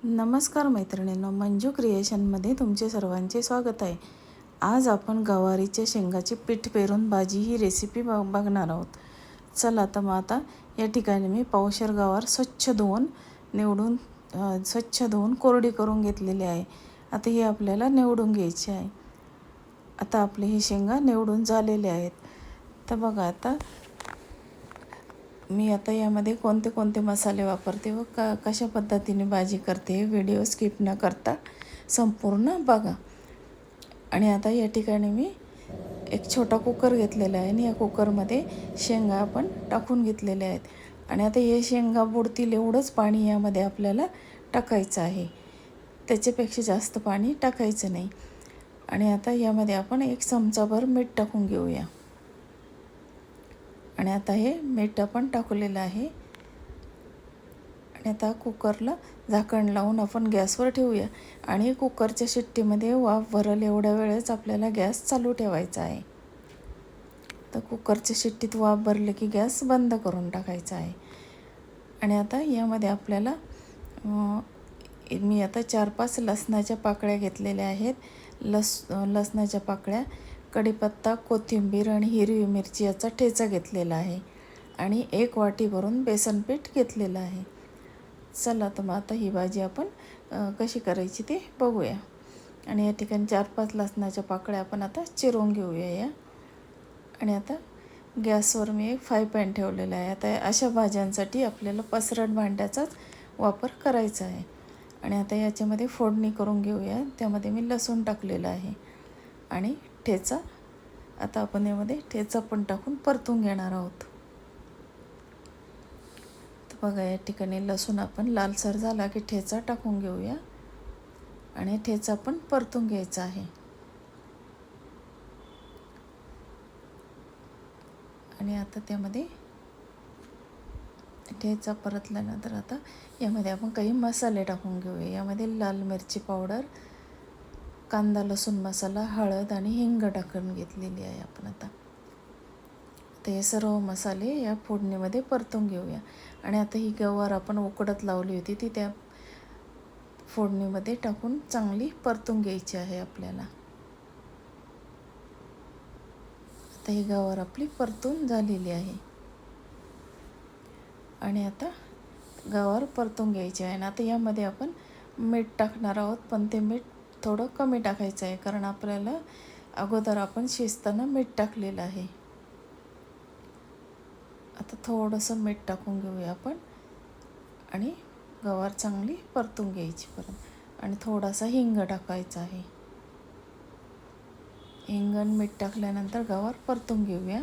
नमस्कार मैत्रिणींनो, मंजू क्रिएशनमध्ये तुमचे सर्वांचे स्वागत आहे. आज आपण गवारीच्या शेंगाची पीठ पेरून भाजी ही रेसिपी बघणार आहोत. चला तर मग आता या ठिकाणी मी पावशेर गवार स्वच्छ धुवून कोरडी करून घेतलेली आहे. आता ही आपल्याला निवडून घ्यायची आहे. आता आपले ही शेंगा निवडून झालेले आहेत. तर बघा आता मी आता यामध्ये कोणते कोणते मसाले वापरते व कशा पद्धतीने भाजी करते, व्हिडिओ स्किप न करता संपूर्ण बघा. आणि आता या ठिकाणी मी एक छोटा कुकर घेतलेला आहे आणि या कुकरमध्ये शेंगा आपण टाकून घेतलेल्या आहेत. आणि आता हे शेंगा बुडतील एवढंच पाणी यामध्ये आपल्याला टाकायचं आहे, त्याच्यापेक्षा जास्त पाणी टाकायचं नाही. आणि आता यामध्ये आपण 1 चमचाभर मीठ टाकून घेऊया. आणि आता हे मीठ आपण टाकलेलं आहे. आणि आता कुकरला झाकण लावून आपण गॅसवर ठेवूया. आणि कुकरच्या शिट्टीमध्ये वाफ भरेल एवढ्या वेळेस आपल्याला गॅस चालू ठेवायचा आहे. तर कुकरच्या शिट्टीत वाफ भरले की गॅस बंद करून टाकायचा आहे. आणि आता यामध्ये आपल्याला मी आता 4-5 लसणाच्या पाकळ्या घेतलेल्या आहेत. लसणाच्या पाकळ्या, कढीपत्ता, कोथिंबीर आणि हिरवी मिरची याचा ठेचा घेतलेला आहे. आणि 1 वाटी भरून बेसन पीठ घेतलेलं आहे. चला तर मग आता ही भाजी आपण कशी करायची ते बघूया. आणि या ठिकाणी 4-5 लसणाच्या पाकळ्या आपण आता चिरून घेऊया या. आणि आता गॅसवर मी एक फ्राय पॅन ठेवलेला आहे. आता अशा भाज्यांसाठी आपल्याला पसरट भांड्याचाच वापर करायचा आहे. आणि आता याच्यामध्ये फोडणी करून घेऊया. त्यामध्ये मी लसूण टाकलेलं आहे आणि ठेचा. आता आपण यामध्ये ठेचा पण टाकून परतून घेणार आहोत. तर बघा या ठिकाणी लसूण आपण लालसर झाला की ठेचा टाकून घेऊया. आणि ठेचा पण परतून घ्यायचा आहे. आणि आता त्यामध्ये ठेचा परतल्यानंतर आता यामध्ये आपण काही मसाले टाकून घेऊया. यामध्ये लाल मिरची पावडर, कांदा लसूण मसाला, हळद आणि हिंग टाकून घेतलेली आहे आपण. आता हे सर्व मसाले या फोडणीमध्ये परतून घेऊया. आणि आता ही गवार आपण उकडत लावली होती ती त्या फोडणीमध्ये टाकून चांगली परतून घ्यायची आहे आपल्याला. आता ही गवार आपली परतून झालेली आहे. आणि आता गवार परतून घ्यायची आहे. आणि आता यामध्ये आपण मीठ टाकणार आहोत, पण ते मीठ थोडं कमी टाकायचं आहे, कारण आपल्याला अगोदर आपण शिजताना मीठ टाकलेलं आहे. आता थोडंसं मीठ टाकून घेऊया आपण. आणि गवार चांगली परतून घ्यायची परत. आणि थोडासा हिंग टाकायचा आहे. हिंग आणि मीठ टाकल्यानंतर गवार परतून घेऊया.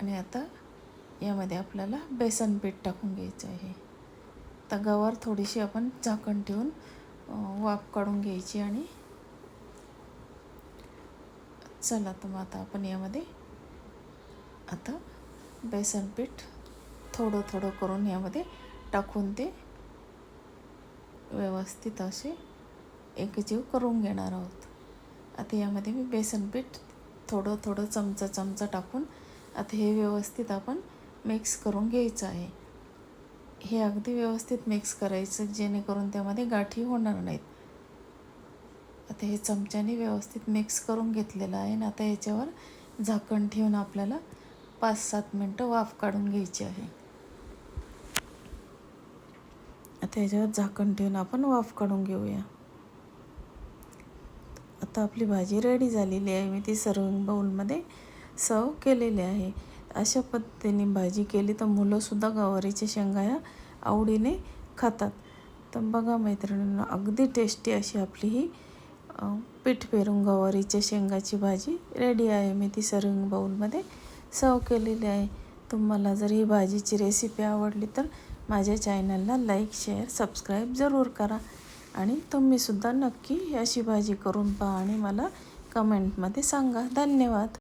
आणि आता यामध्ये आपल्याला बेसन पीठ टाकून घ्यायचं आहे. आता गवार थोडीशी आपण झाकण ठेवून वाफ काढून घ्यायची. आणि चला तर मग आता आपण यामध्ये आता बेसन पीठ थोडं थोडं करून यामध्ये टाकून ते व्यवस्थित असे एकजीव करून घेणार आहोत. आता यामध्ये मी बेसन पीठ थोडं थोडं चमचा टाकून आता हे व्यवस्थित आपण मिक्स करून घ्यायचं आहे. हे अगदी व्यवस्थित मिक्स करायचं, जेणेकरून त्यामध्ये गाठी होणार नाहीत. आता हे चमच्याने व्यवस्थित मिक्स करून घेतलेलं आहे. आणि आता याच्यावर झाकण ठेवून आपल्याला 5-7 मिनटं वाफ काढून घ्यायची आहे. आता याच्यावर झाकण ठेवून आपण वाफ काढून घेऊया. आता आपली भाजी रेडी झालेली आहे. मी ती सर्विंग बाउलमध्ये सर्व केलेली आहे. अशा पद्धतीने भाजी केली तर मुलंसुद्धा गवारीच्या शेंगा या आवडीने खातात. तर बघा मैत्रिणींनो, अगदी टेस्टी अशी आपली ही पीठ पेरून गवारीच्या शेंगाची भाजी रेडी आहे. मी ती सर्विंग बाउलमध्ये सर्व केलेली आहे. तुम्हाला जर ही भाजीची रेसिपी आवडली तर माझ्या चॅनलला लाईक, शेअर, सबस्क्राईब जरूर करा. आणि तुम्हीसुद्धा नक्की अशी भाजी करून पहा आणि मला कमेंटमध्ये सांगा. धन्यवाद.